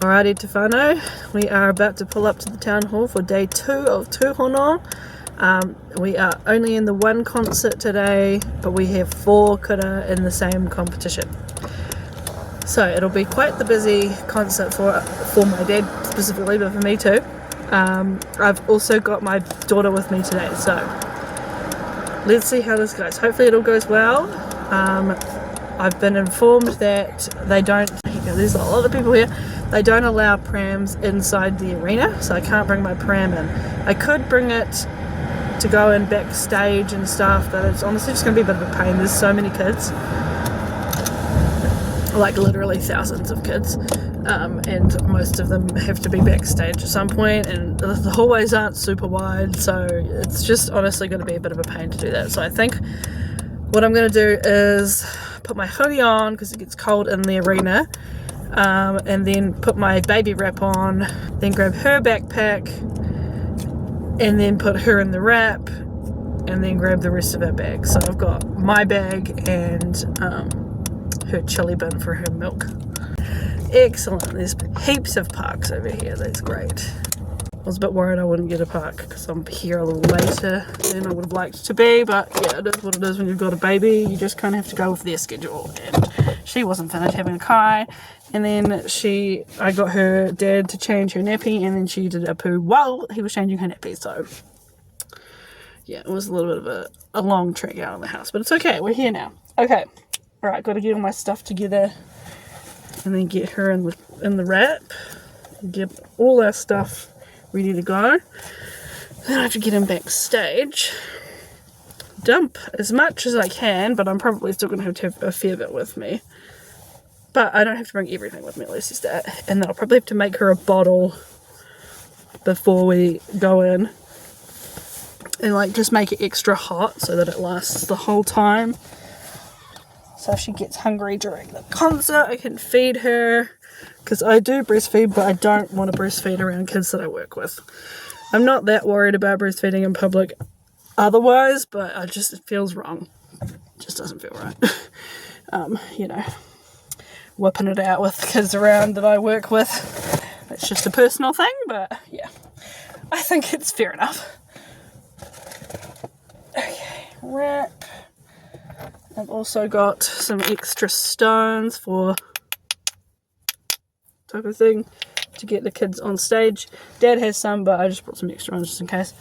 Alrighty Tūhono, we are about to pull up to the town hall for day 2 of Tūhono. We are only in the one concert today, but we have 4 kura in the same competition. So it'll be quite the busy concert for my dad specifically, but for me too. I've also got my daughter with me today, so let's see how this goes. Hopefully it all goes well. I've been informed that they don't, there's a lot of people here, they don't allow prams inside the arena, so I can't bring my pram in. I could bring it to go in backstage and stuff, but it's honestly just going to be a bit of a pain. There's so many kids, like literally thousands of kids, and most of them have to be backstage at some point, and the hallways aren't super wide, so it's just honestly going to be a bit of a pain to do that. So I think what I'm going to do is put my hoodie on because it gets cold in the arena, and then put my baby wrap on, then grab her backpack and then put her in the wrap, and then grab the rest of her bag. So I've got my bag and her chili bin for her milk. Excellent. There's heaps of parks over here. That's great. I was a bit worried I wouldn't get a park because I'm here a little later than I would have liked to be, but yeah, it is what it is when you've got a baby. You just kind of have to go with their schedule, and she wasn't finished having a cry, and then I got her dad to change her nappy, and then she did a poo while he was changing her nappy. So yeah, it was a little bit of a long trek out of the house, but it's okay, we're here now. Okay, alright, got to get all my stuff together and then get her in the wrap and get all our stuff ready to go. Then I have to get him backstage, dump as much as I can, but I'm probably still going to have a fair bit with me. But I don't have to bring everything with me, at least is that. And then I'll probably have to make her a bottle before we go in, and like just make it extra hot so that it lasts the whole time. So if she gets hungry during the concert, I can feed her. Because I do breastfeed, but I don't want to breastfeed around kids that I work with. I'm not that worried about breastfeeding in public otherwise, but it feels wrong. It just doesn't feel right. You know, whipping it out with kids around that I work with. It's just a personal thing, but yeah, I think it's fair enough. Okay, wrap. I've also got some extra stones for type of thing to get the kids on stage. Dad has some, but I just brought some extra ones just in case.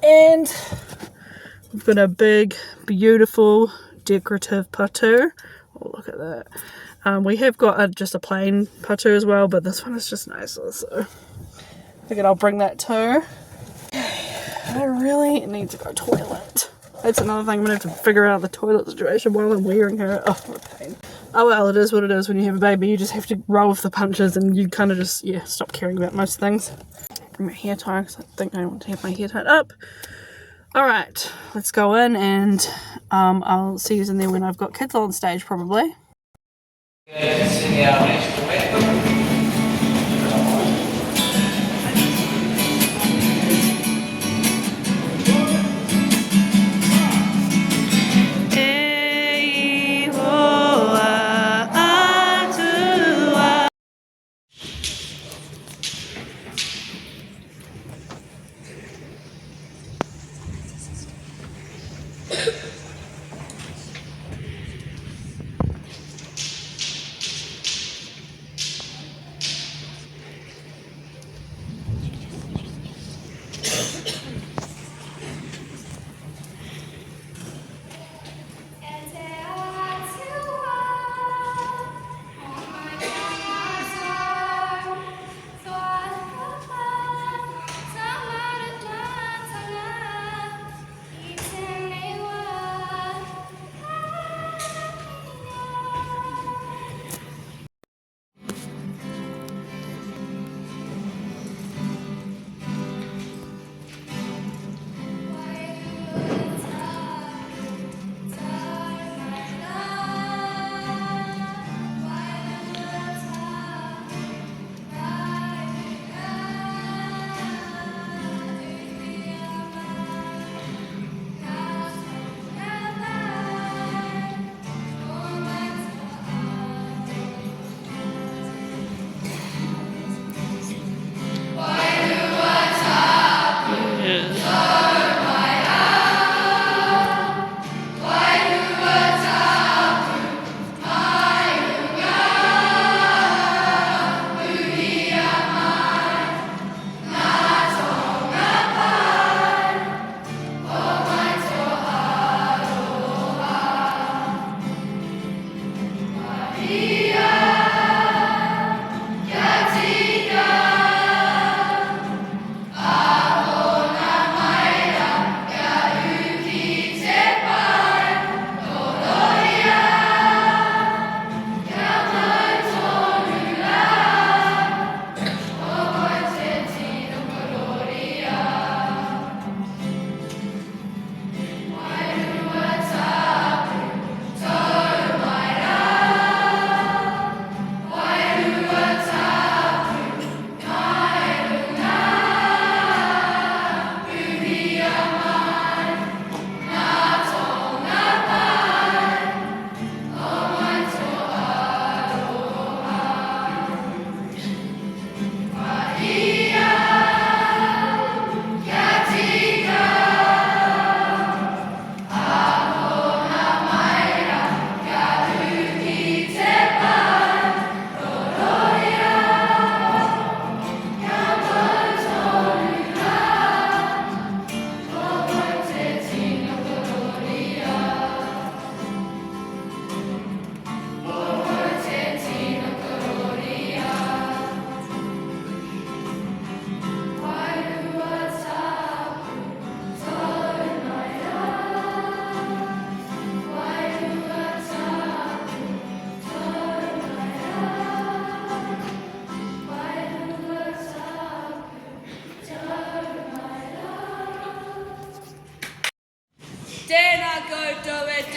And we've got a big, beautiful, decorative patu. Oh, look at that. We have got just a plain patu as well, but this one is just nicer, so I figured I'll bring that too. I really need to go toilet. That's another thing, I'm going to have to figure out the toilet situation while I'm wearing her. Oh, what a pain. Oh well, it is what it is when you have a baby. You just have to roll with the punches, and you kind of just, stop caring about most things. Bring my hair tie, because I think I want to have my hair tied up. Alright, let's go in, and I'll see you in there when I've got kids on stage, probably.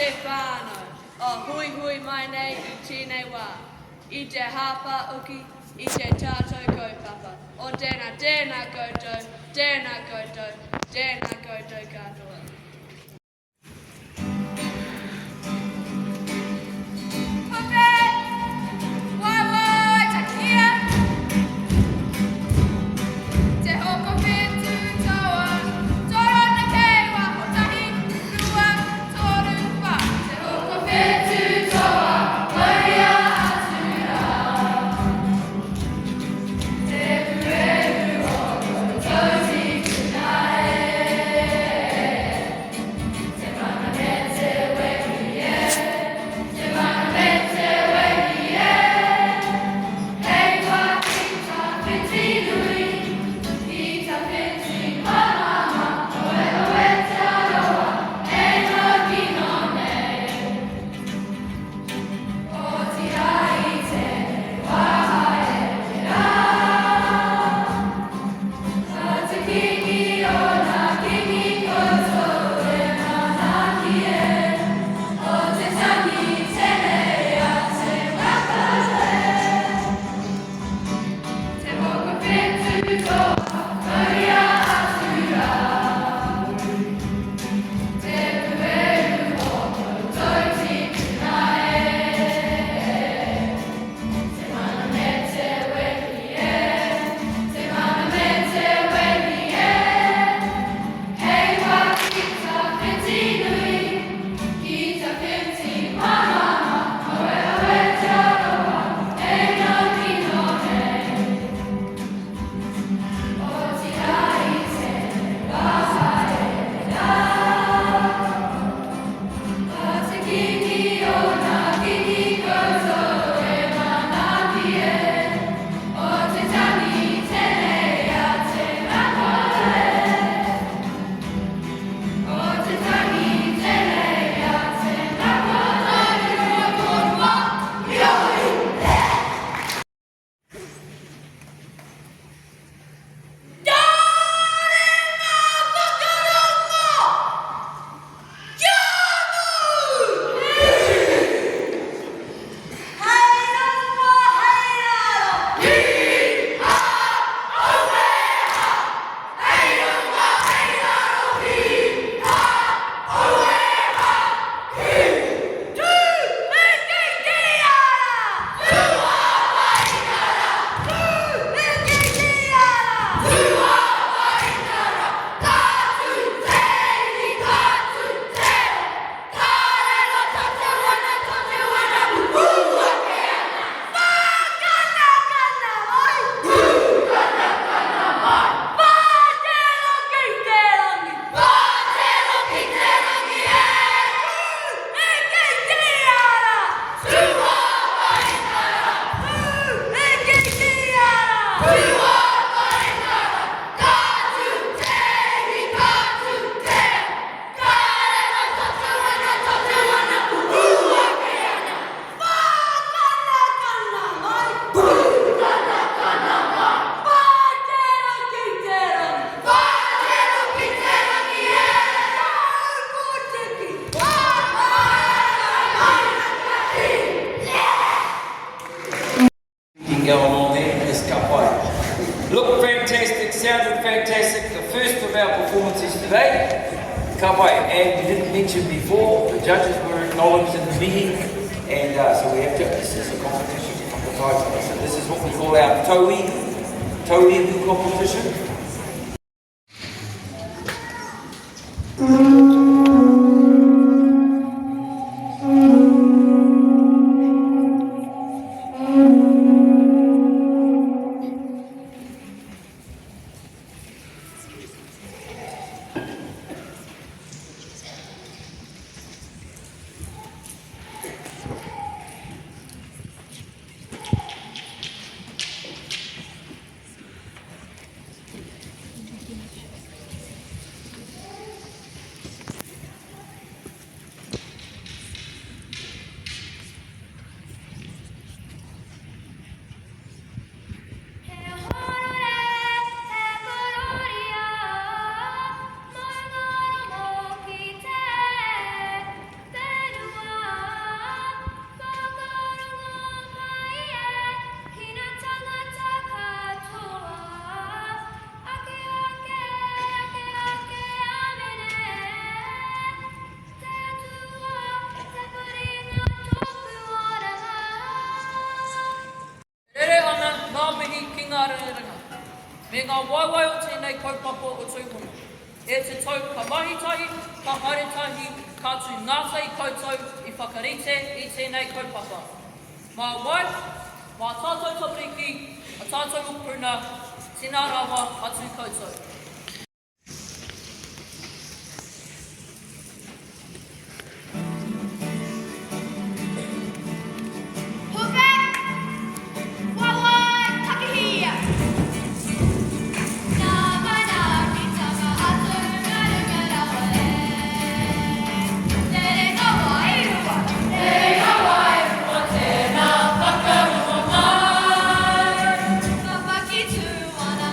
te whānau, o hui hui mai nei I tēnei wā. I te hapa uki, I te tātou kaupapa. O tēnā, tēnā koutou, tēnā koutou, tēnā koutou katoa. Going on there is Kaiapoi. Looked fantastic, sounded fantastic. The first of our performances today, Kaiapoi. And we didn't mention before, the judges were acknowledged in the meeting, and so we have to, this is a competition from the tribes. So this is what we call our Tauhi competition. ngā rerenga. Me ngā waiwai o tēnei kaupapa o Tūhono. E te tau ka mahitahi, ka haretahi, ka tū ngātai koutou I whakarite I tēnei kaupapa. Mā wai, mā tātou tamariki, a tātou upuruna, tēnā rawa atu koutou. Kapaki Tūhono,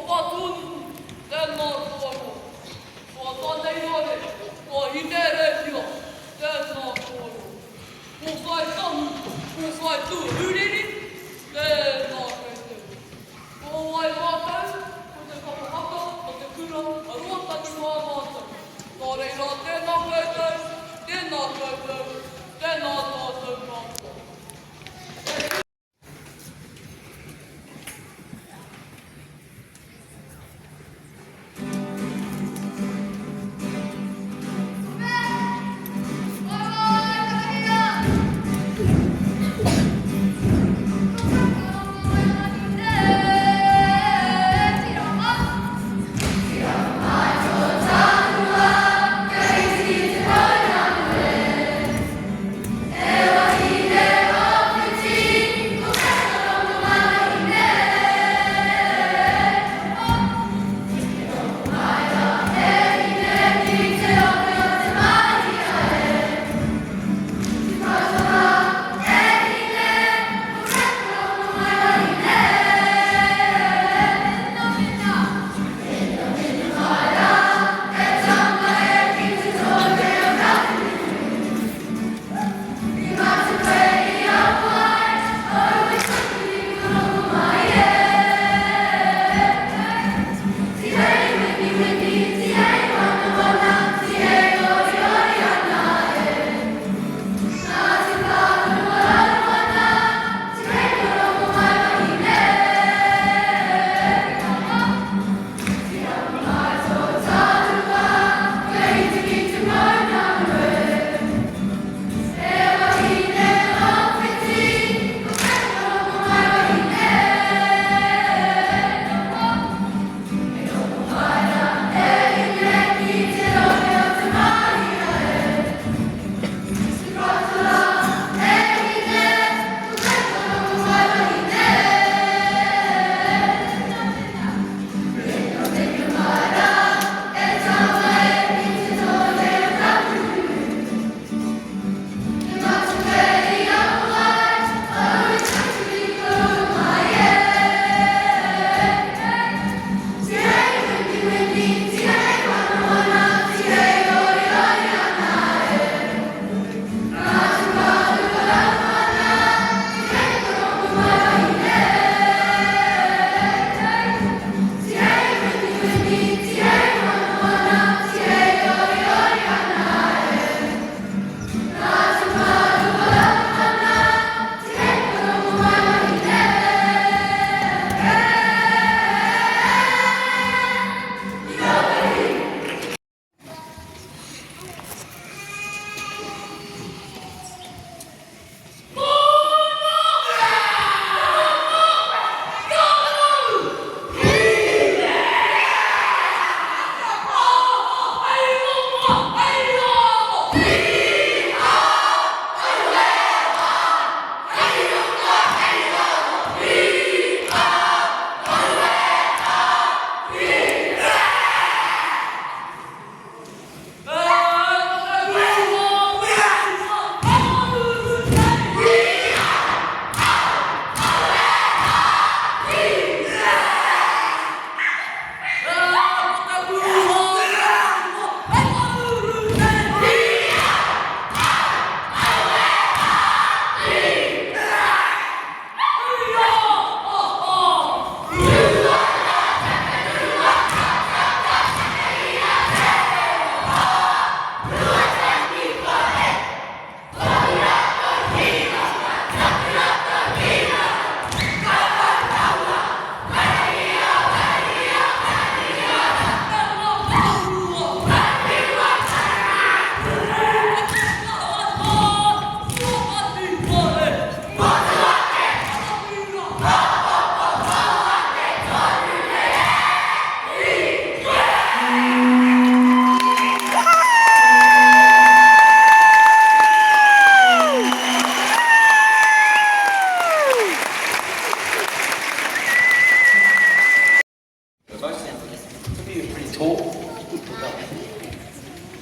whakatūnu, tēnā kōrero. Ko tātei nore, ko hine rēpia, tēnā kōrero. Ko whai tahu, ko whai tūhuriri, tēnā kōrero. Ko wai mātou, ko te Kapa Haka, ko te Kura, a Ruataniwha mātou. Nō reira, tēnā kōrero, tēnā kōrero, tēnā tātou mātou.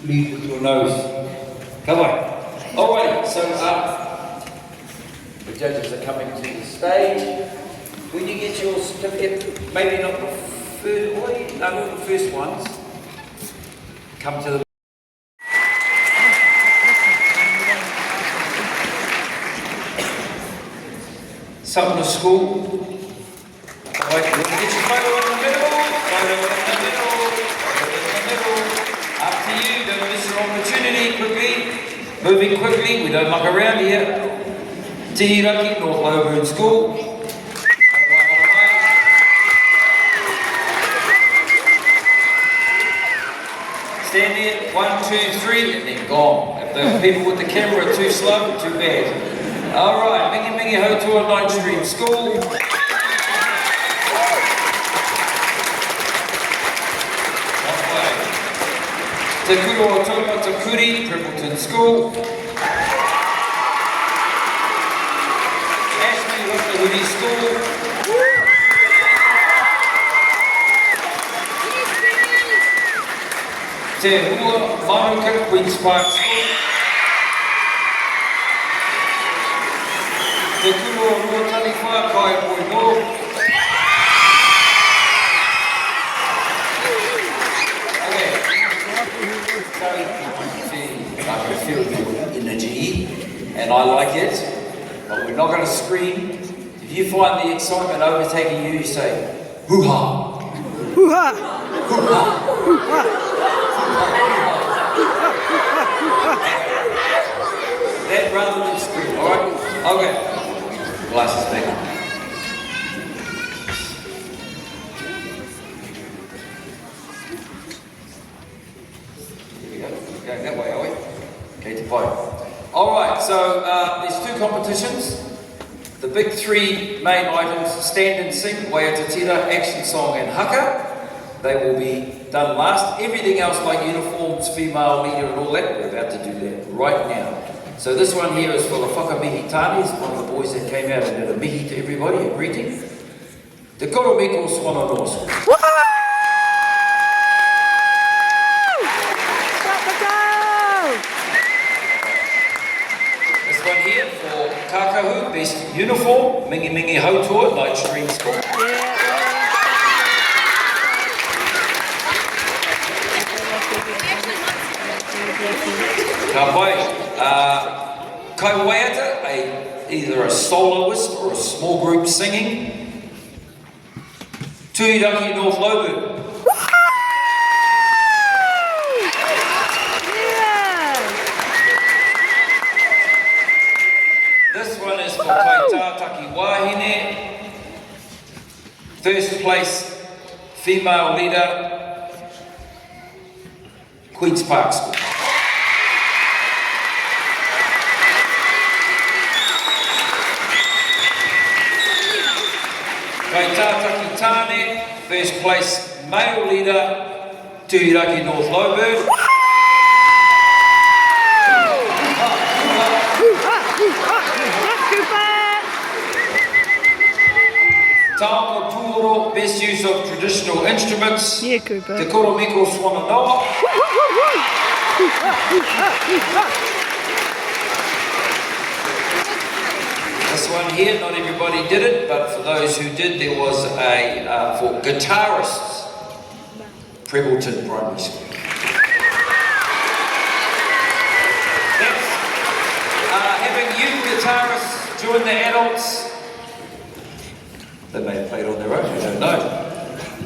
lead with your nose. Come on. Alright, so the judges are coming to the stage. When you get your certificate, maybe not the first ones come to the Something to school. Get your photo in the middle, Up to you, don't miss your opportunity quickly. Moving quickly, we don't muck around here. Tihiraki, North Loburn School. Stand there, 1, 2, 3, and then gone. If the people with the camera are too slow, too bad. Alright, Mingi Mingi Hotua Night Stream School. Te Kura o Tōma Te Kuri, Primpleton School. Ashley Rakahuri School. Te Hua Manuka, Queen's Park School. Te Kura o Ruataniwha, Kaiapoi North. I can feel the energy and I like it, but we're not going to scream. If you find the excitement overtaking you, you say, hoo-ha! Hoo-ha! Hoo-ha! Hoo-ha! That rather than scream, alright? Okay. Glasses back. Going that way, are we? Kaiapoi. Alright, so there's two competitions. The big three main items, stand and sing, waiata tira, action song and haka. They will be done last. Everything else like uniforms, female leader and all that, we're about to do that right now. So this one here is for the whakamihi tāne, one of the boys that came out and did a mihi to everybody, a greeting. Te Koromiko Swannanoa School. Best uniform, Mingi Mingi Hotua, Night Stream School. Kaiapoi, kai waiata, either a soloist or a small group singing. Tihiraki, North Loburn. First place, female leader, Queen's Park School. Kaiapoi tāne, first place, male leader, Tihiraki, North Loburn. Tauko Tūhono, best use of traditional instruments. Yeah, Cooper. Te Koromiko Swannanoa. This one here, not everybody did it, but for those who did, there was a, for guitarists, Primpleton Primary School. That's having youth guitarists join the adults. They may have played on their own, we don't know.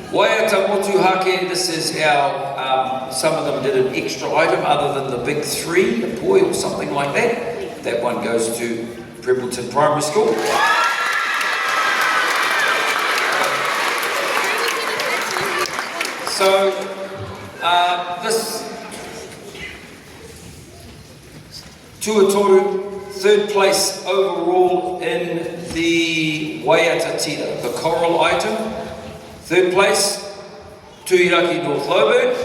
Waiata Motuhake, this is our, some of them did an extra item other than the big three, a boy or something like that. That one goes to Primpleton Primary School. So, this Tuatoru, third place overall in the waiata tira, the choral item. Third place, Tihiraki, North Loburn.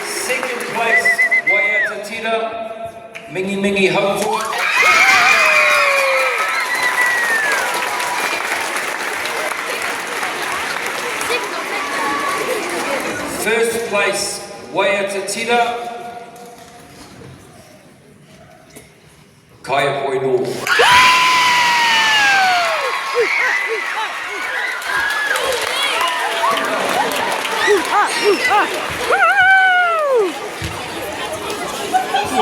Second place, waiata tira, Mingi Mingi Hotua. First place, waiata tira, Kaiapoi North.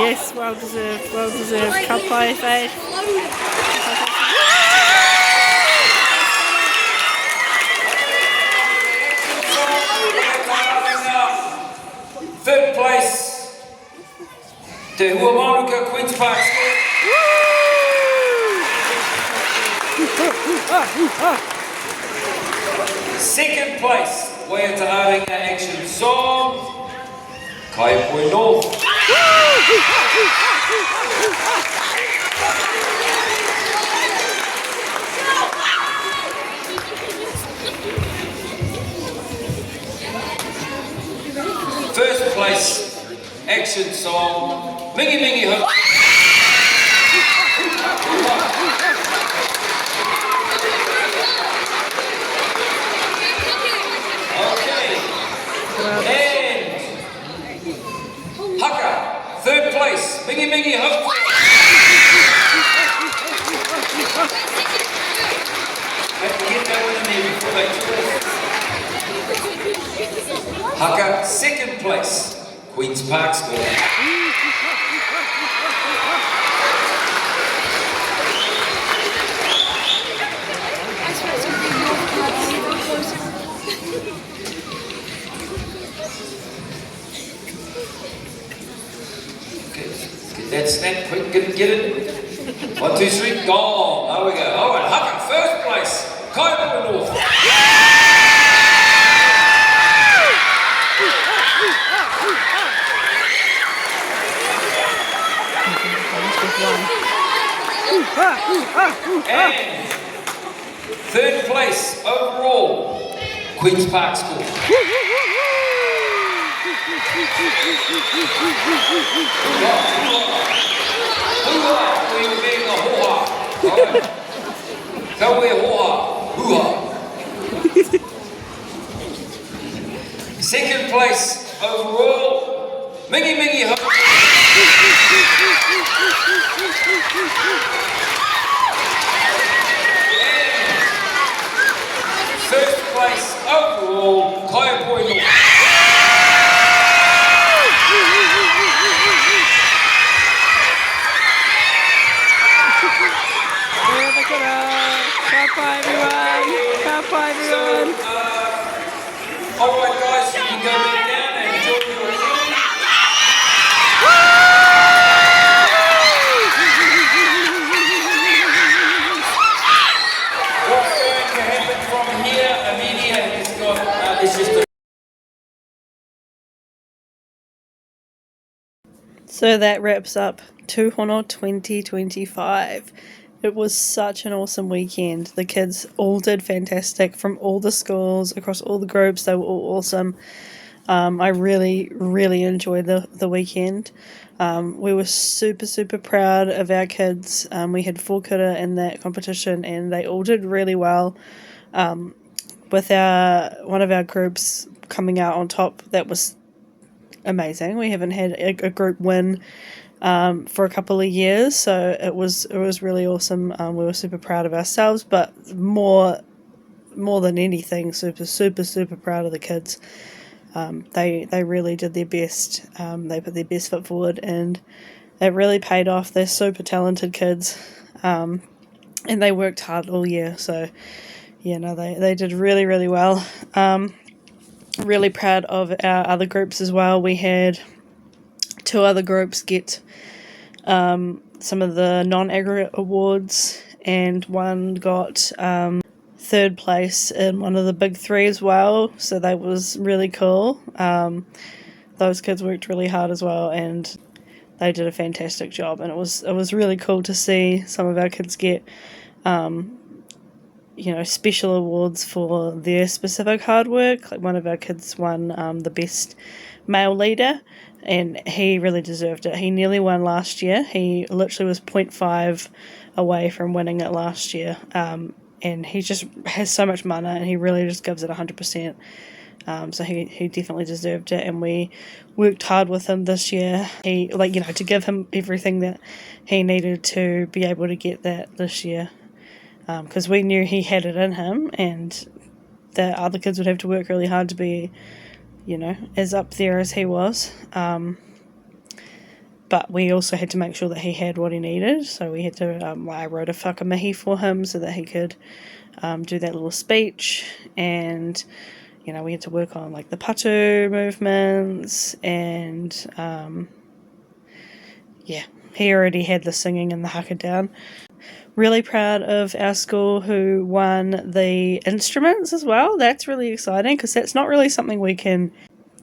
Yes, well deserved, well deserved. Kapai, Faith. Third place, Te Huamanuka Queen's Park School. Second place, Waiata Aringa Action Song, Kaiapoi North. First place, Action Song, Mingi Mingi Hook. And Haka, third place, Mingi Mingi Hope. Have to get that one in there before they twist. Haka, second place, Queen's Park School. That snap, quick, get it. 1, 2, 3, gone. There we go. All right, Haka, first place. Kaiapoi North. And third place overall, Queen's Park School. Second place overall, Mingi Mingi Hope. First place overall, Kaiapoi North. Kapa everyone! Kapa everyone! Alright guys, you can go back down and enjoy your room. What's going to happen from here, Amelia has got, it's just a... So that wraps up Tūhono 2025. It was such an awesome weekend. The kids all did fantastic from all the schools, across all the groups. They were all awesome. I really, really enjoyed the weekend. We were super, super proud of our kids. We had 4 kura in that competition and they all did really well. With one of our groups coming out on top, that was amazing. We haven't had a group win for a couple of years, so it was really awesome. We were super proud of ourselves, but more than anything, super proud of the kids. They really did their best. They put their best foot forward, and it really paid off. They're super talented kids, and they worked hard all year. So they did really, really well. Really proud of our other groups as well. We had 2 other groups get some of the non-aggregate awards, and one got 3rd place in one of the big 3 as well, so that was really cool. Those kids worked really hard as well, and they did a fantastic job, and it was really cool to see some of our kids get special awards for their specific hard work. Like one of our kids won the best male leader, and he really deserved it. He nearly won last year. He literally was 0.5 away from winning it last year, and he just has so much mana, and he really just gives it 100%. So he definitely deserved it, and we worked hard with him this year. To give him everything that he needed to be able to get that this year, because we knew he had it in him, and the other kids would have to work really hard to be as up there as he was. but we also had to make sure that he had what he needed. So we had to, I wrote a whakamihi for him so that he could do that little speech, and we had to work on like the patu movements, and he already had the singing and the haka down. Really proud of our school who won the instruments as well. That's really exciting because that's not really something we can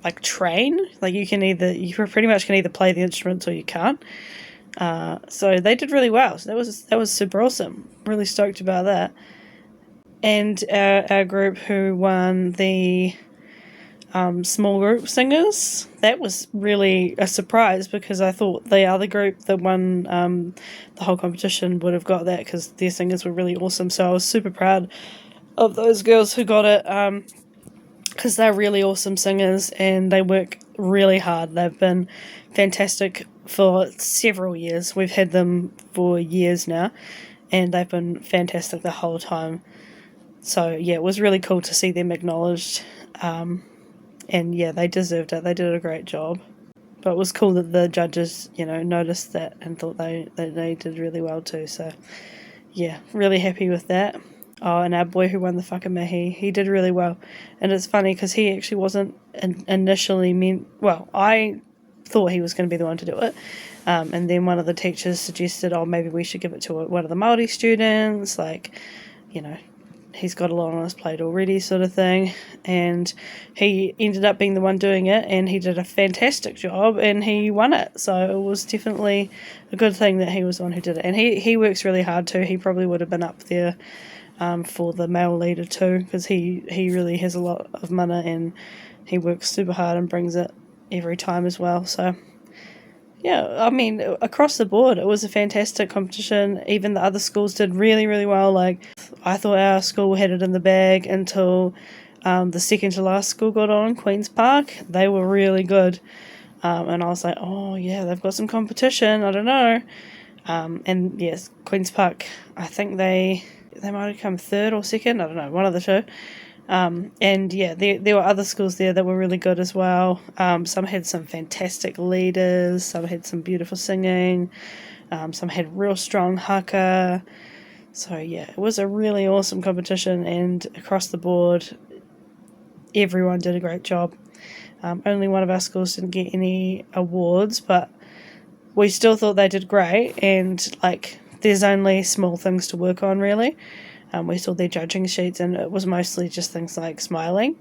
like train. Like you pretty much can either play the instruments or you can't. So they did really well. So that was super awesome. Really stoked about that. And our group who won the small group singers, that was really a surprise because I thought the other group that won the whole competition would have got that because their singers were really awesome. So I was super proud of those girls who got it because they're really awesome singers and they work really hard. They've been fantastic for several years. We've had them for years now and they've been fantastic the whole time. So yeah, it was really cool to see them acknowledged. And yeah, they deserved it. They did a great job. But it was cool that the judges, noticed that and thought they did really well too. So yeah, really happy with that. Oh, and our boy who won the whakamihi, he did really well. And it's funny because he actually wasn't initially I thought he was going to be the one to do it. And then one of the teachers suggested, maybe we should give it to one of the Māori students, he's got a lot on his plate already sort of thing, and he ended up being the one doing it and he did a fantastic job and he won it. So it was definitely a good thing that he was the one who did it, and he works really hard too. He probably would have been up there for the male leader too because he really has a lot of mana and he works super hard and brings it every time as well. So yeah, I mean, across the board, it was a fantastic competition. Even the other schools did really, really well. Like, I thought our school had it in the bag until the second to last school got on, Queen's Park. They were really good. And I was like, oh, yeah, they've got some competition. I don't know. And yes, Queen's Park, I think they might have come third or second. I don't know, one of the two. And yeah, there were other schools there that were really good as well. Some had some fantastic leaders, some had some beautiful singing, some had real strong haka. So yeah, it was a really awesome competition, and across the board, everyone did a great job. Only one of our schools didn't get any awards, but we still thought they did great, and there's only small things to work on really. We saw their judging sheets and it was mostly just things like smiling,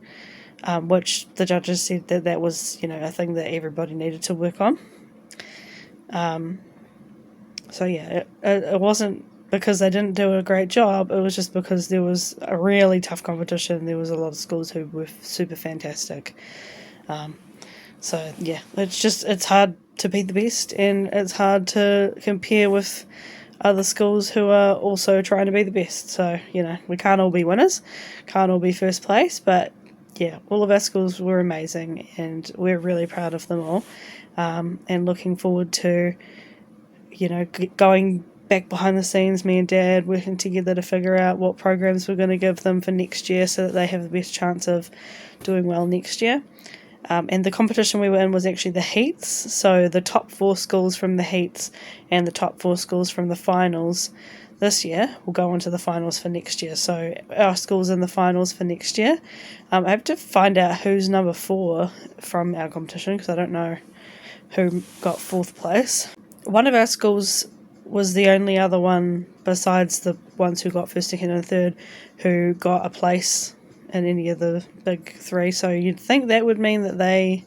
which the judges said that was, a thing that everybody needed to work on. So yeah, it wasn't because they didn't do a great job, it was just because there was a really tough competition. There was a lot of schools who were super fantastic. So yeah, it's hard to be the best and it's hard to compare with other schools who are also trying to be the best. So, we can't all be winners, can't all be first place, but yeah, all of our schools were amazing and we're really proud of them all. And looking forward to, going back behind the scenes, me and Dad working together to figure out what programs we're going to give them for next year so that they have the best chance of doing well next year. And the competition we were in was actually the heats, so the top 4 schools from the heats and the top 4 schools from the finals this year will go on to the finals for next year. So our school's in the finals for next year. I have to find out who's number 4 from our competition because I don't know who got 4th place. One of our schools was the only other one besides the ones who got 1st, 2nd and 3rd who got a place in any of the big 3, so you'd think that would mean that they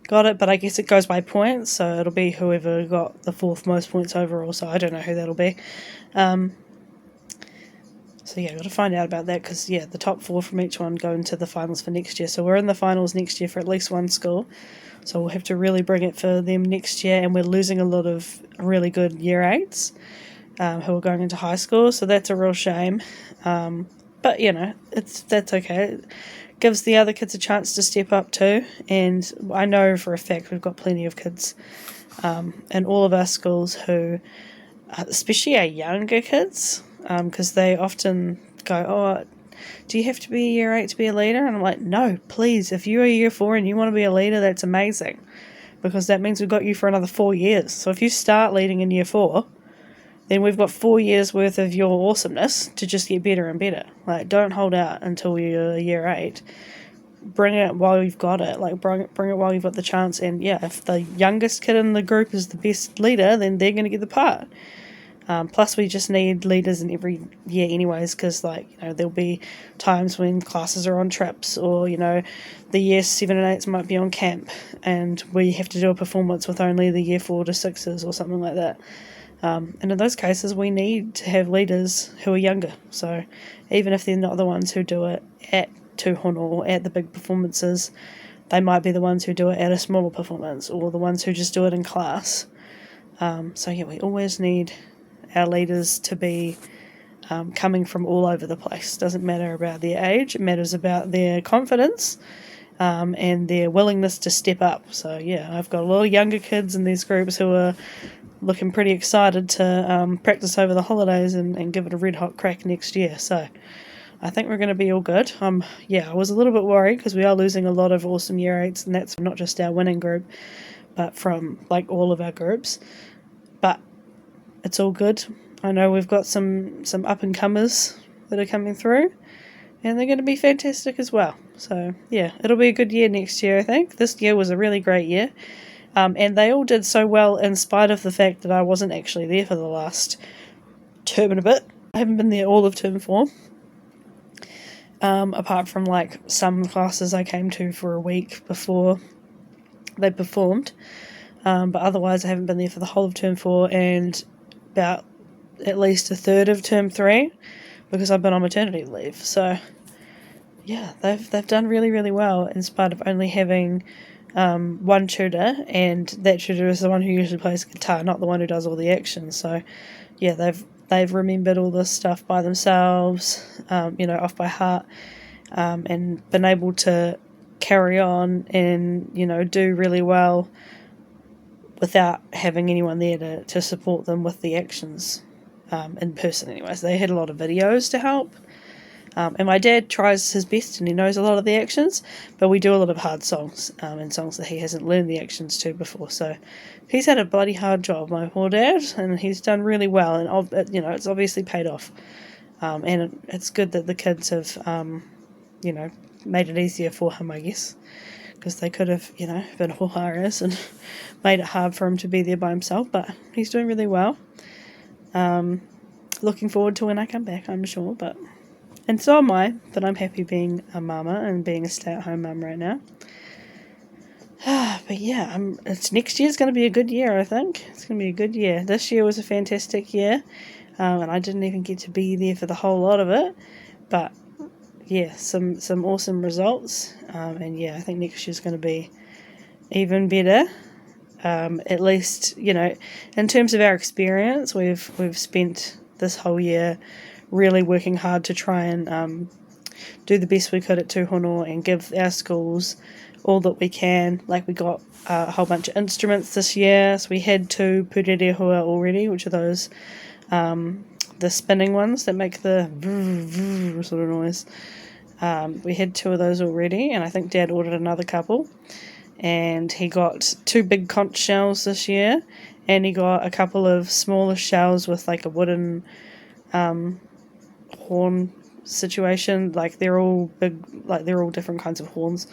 got it, but I guess it goes by points, so it'll be whoever got the 4th most points overall, so I don't know who that'll be. So yeah, got to find out about that because the top 4 from each one go into the finals for next year, so we're in the finals next year for at least one school, so we'll have to really bring it for them next year, and we're losing a lot of really good year 8s who are going into high school, so that's a real shame. But that's okay. It gives the other kids a chance to step up too. And I know for a fact we've got plenty of kids in all of our schools who, especially our younger kids, because they often go, oh, do you have to be a year 8 to be a leader? And I'm like, no, please, if you're a year 4 and you want to be a leader, that's amazing. because that means we've got you for another 4 years. So if you start leading in year 4, then we've got 4 years worth of your awesomeness to just get better and better. Like, don't hold out until you're year 8. Bring it while you've got it. Like, bring it while you've got the chance. And yeah, if the youngest kid in the group is the best leader, then they're going to get the part. Plus, we just need leaders in every year anyways, because, like, you know, there'll be times when classes are on trips, or, you know, the year 7 and 8s might be on camp, and we have to do a performance with only the year 4 to 6s or something like that. And in those cases, we need to have leaders who are younger. So even if they're not the ones who do it at Tūhono or at the big performances, they might be the ones who do it at a smaller performance, or the ones who just do it in class. So yeah, we always need our leaders to be coming from all over the place. Doesn't matter about their age, it matters about their confidence and their willingness to step up. So yeah, I've got a lot of younger kids in these groups who are looking pretty excited to practice over the holidays and give it a red hot crack next year. So I think we're going to be all good. I was a little bit worried because we are losing a lot of awesome year 8s, and that's not just our winning group, but from like all of our groups. But it's all good. I know we've got some up and comers that are coming through, and they're going to be fantastic as well. So yeah, it'll be a good year next year, I think. This year was a really great year, and they all did so well in spite of the fact that I wasn't actually there for the last term and a bit. I haven't been there all of term 4, apart from like some classes I came to for a week before they performed, but otherwise I haven't been there for the whole of term 4 and about at least a third of term 3 because I've been on maternity leave. So yeah, they've done really, really well in spite of only having one tutor, and that tutor is the one who usually plays guitar, not the one who does all the action. So yeah, they've remembered all this stuff by themselves, off by heart, and been able to carry on and, do really well without having anyone there to support them with the actions in person anyways. They had a lot of videos to help. And my dad tries his best and he knows a lot of the actions, but we do a lot of hard songs and songs that he hasn't learned the actions to before. So he's had a bloody hard job, my poor dad, and he's done really well. And, it's obviously paid off. And it's good that the kids have, made it easier for him, I guess, because they could have, been whoharas and made it hard for him to be there by himself. But he's doing really well. Looking forward to when I come back, I'm sure, and so am I, but I'm happy being a mama and being a stay-at-home mum right now. But yeah, next year's going to be a good year, I think. It's going to be a good year. This year was a fantastic year, and I didn't even get to be there for the whole lot of it. But yeah, some awesome results, and yeah, I think next year's going to be even better. At least, in terms of our experience, we've spent this whole year really working hard to try and do the best we could at Tūhono and give our schools all that we can. Like, we got a whole bunch of instruments this year, so we had 2 pūrerehua already, which are those the spinning ones that make the sort of noise. We had 2 of those already, and I think Dad ordered another couple. And he got 2 big conch shells this year, and he got a couple of smaller shells with like a wooden horn situation. Like, they're all big, like they're all different kinds of horns.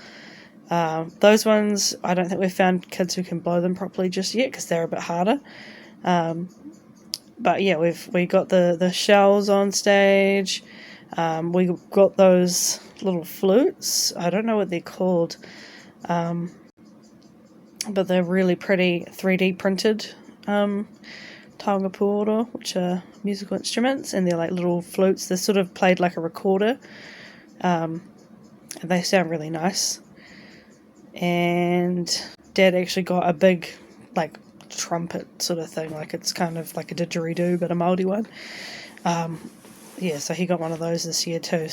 Those ones, I don't think we've found kids who can blow them properly just yet because they're a bit harder. But yeah, we got the shells on stage. We got those little flutes. I don't know what they're called. But they're really pretty 3D printed taonga puoro, which are musical instruments, and they're like little flutes. They're sort of played like a recorder, and they sound really nice. And Dad actually got a big like trumpet sort of thing, like it's kind of like a didgeridoo but a Māori one. So he got one of those this year too,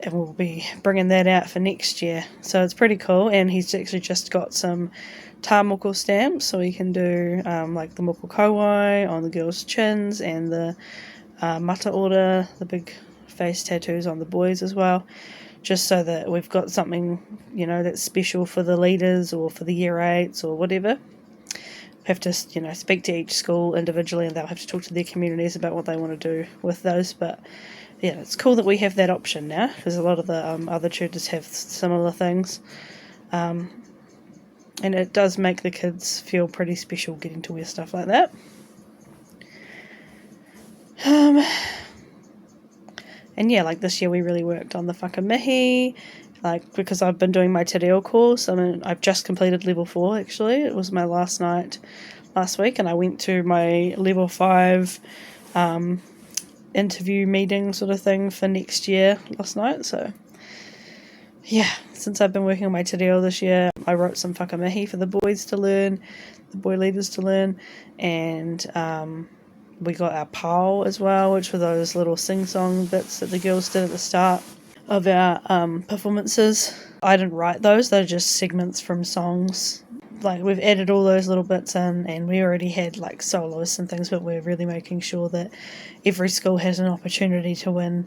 and we'll be bringing that out for next year. So it's pretty cool, and he's actually just got some tā stamps, so he can do like the moko kauai on the girls' chins, and the mata ora, the big face tattoos on the boys as well. just so that we've got something, you know, that's special for the leaders or for the year 8s or whatever. Have to, you know, speak to each school individually, and they'll have to talk to their communities about what they want to do with those. But yeah, it's cool that we have that option now, because a lot of the other churches have similar things, and it does make the kids feel pretty special getting to wear stuff like that. And yeah, like this year we really worked on the whakamihi, like because I've been doing my te reo course. I mean, I've just completed level 4 actually. It was my last night last week, and I went to my level 5 interview meeting sort of thing for next year last night. So yeah, since I've been working on my te reo this year, I wrote some whakamihi for the boys to learn, the boy leaders to learn, and we got our pao as well, which were those little sing-song bits that the girls did at the start of our performances. I didn't write those, they're just segments from songs. Like, we've added all those little bits in, and we already had like soloists and things, but we're really making sure that every school has an opportunity to win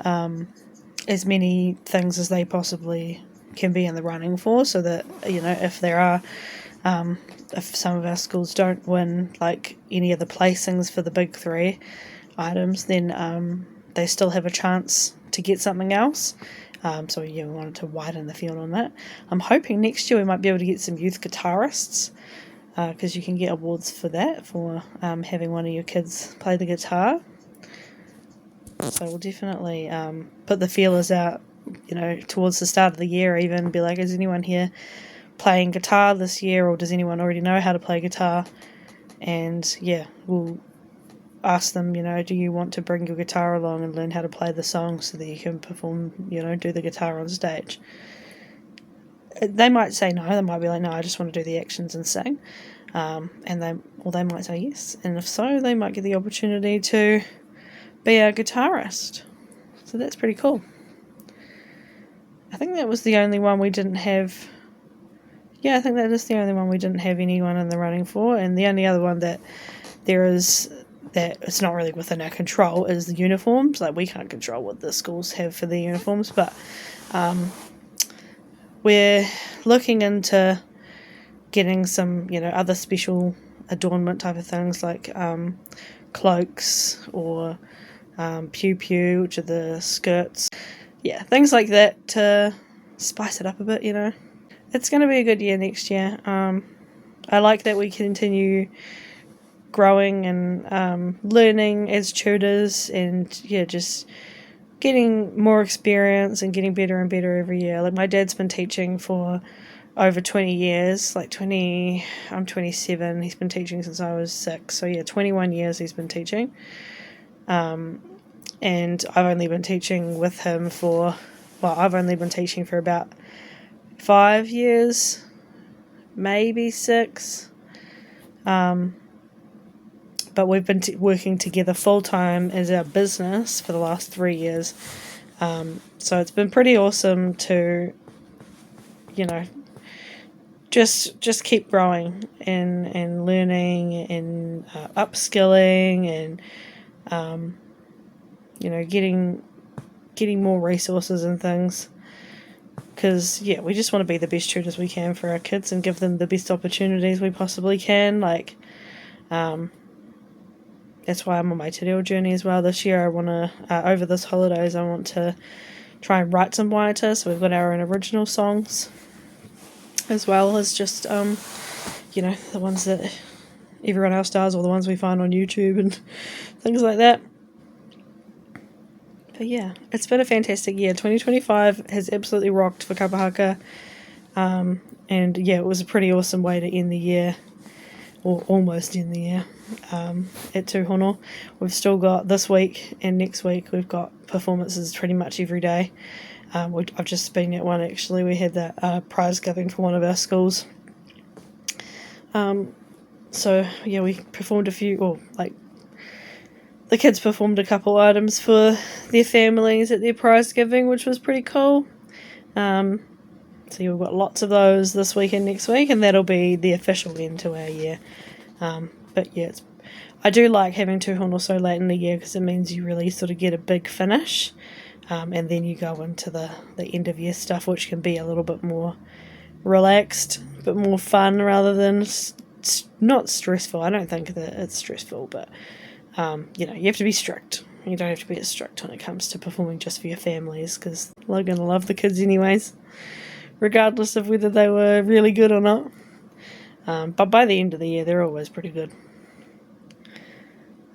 as many things as they possibly can be in the running for, so that, you know, if there are if some of our schools don't win like any of the placings for the big 3 items, then they still have a chance to get something else. So yeah, we wanted to widen the field on that. I'm hoping next year we might be able to get some youth guitarists, because you can get awards for that, for having one of your kids play the guitar. So we'll definitely put the feelers out, you know, towards the start of the year, even be like, is anyone here playing guitar this year, or does anyone already know how to play guitar? And yeah, we'll ask them, you know, do you want to bring your guitar along and learn how to play the song so that you can perform, you know, do the guitar on stage? They might say no, they might be like, no, I just want to do the actions and sing. And they might say yes, and if so, they might get the opportunity to be a guitarist. So that's pretty cool. I think that was the only one we didn't have. Yeah, I think that is the only one we didn't have anyone in the running for, and the only other one that there is that it's not really within our control is the uniforms. Like, we can't control what the schools have for their uniforms, but we're looking into getting some, you know, other special adornment type of things, like cloaks or pew pew, which are the skirts. Yeah, things like that to spice it up a bit, you know. It's going to be a good year next year. I like that we continue growing and learning as tutors, and yeah, just getting more experience and getting better and better every year. Like, my dad's been teaching for over 20 years, I'm 27, he's been teaching since I was 6, so yeah, 21 years he's been teaching. And I've only been teaching with him for about 5 years, maybe 6. But we've been working together full-time as our business for the last 3 years. So it's been pretty awesome to, you know, just keep growing and learning and upskilling and, you know, getting more resources and things. Because, yeah, we just want to be the best tutors we can for our kids and give them the best opportunities we possibly can. Like, that's why I'm on my te reo journey as well this year. I want to, over this holidays, I want to try and write some waiata. So we've got our own original songs, as well as just, you know, the ones that everyone else does, or the ones we find on YouTube and things like that. But yeah, it's been a fantastic year. 2025 has absolutely rocked for Kapa Haka. And yeah, it was a pretty awesome way to end the year, or almost end the year, at Tūhono. We've still got this week and next week, we've got performances pretty much every day. I've just been at one, actually. We had that prize giving for one of our schools. So yeah, we performed the kids performed a couple items for their families at their prize giving, which was pretty cool. So yeah, we've got lots of those this week and next week, and that'll be the official end to our year. But yeah, I do like having Tūhono so late in the year, because it means you really sort of get a big finish. and then you go into the end of year stuff, which can be a little bit more relaxed, a bit more fun rather than not stressful. I don't think that it's stressful, but you know, you have to be strict. You don't have to be as strict when it comes to performing just for your families, because they're going to love the kids anyways, regardless of whether they were really good or not. But by the end of the year, they're always pretty good.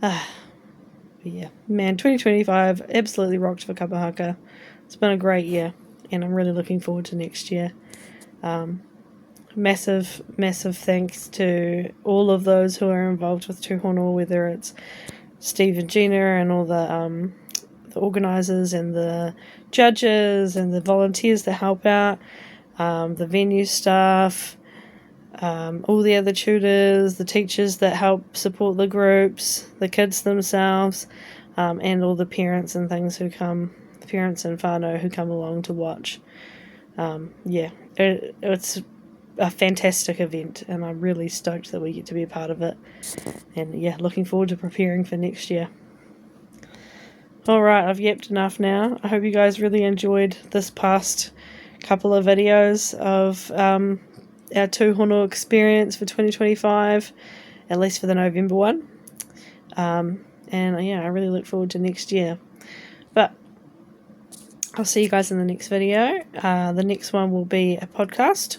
But yeah, man, 2025 absolutely rocked for Kapa Haka. It's been a great year, and I'm really looking forward to next year. Massive thanks to all of those who are involved with Tūhono, whether it's Steve and Gina and all the organisers and the judges and the volunteers that help out, the venue staff, all the other tutors, the teachers that help support the groups, the kids themselves, and all the parents and things who come, the parents and whānau who come along to watch. It's a fantastic event, and I'm really stoked that we get to be a part of it, and yeah, looking forward to preparing for next year. Alright, I've yapped enough now. I hope you guys really enjoyed this past couple of videos of our Tūhono experience for 2025, at least for the November one, and yeah, I really look forward to next year. But I'll see you guys in the next video. The next one will be a podcast.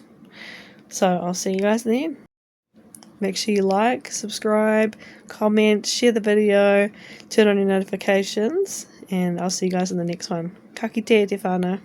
So I'll see you guys then. Make sure you like, subscribe, comment, share the video, turn on your notifications, and I'll see you guys in the next one. Ka kite te whānau.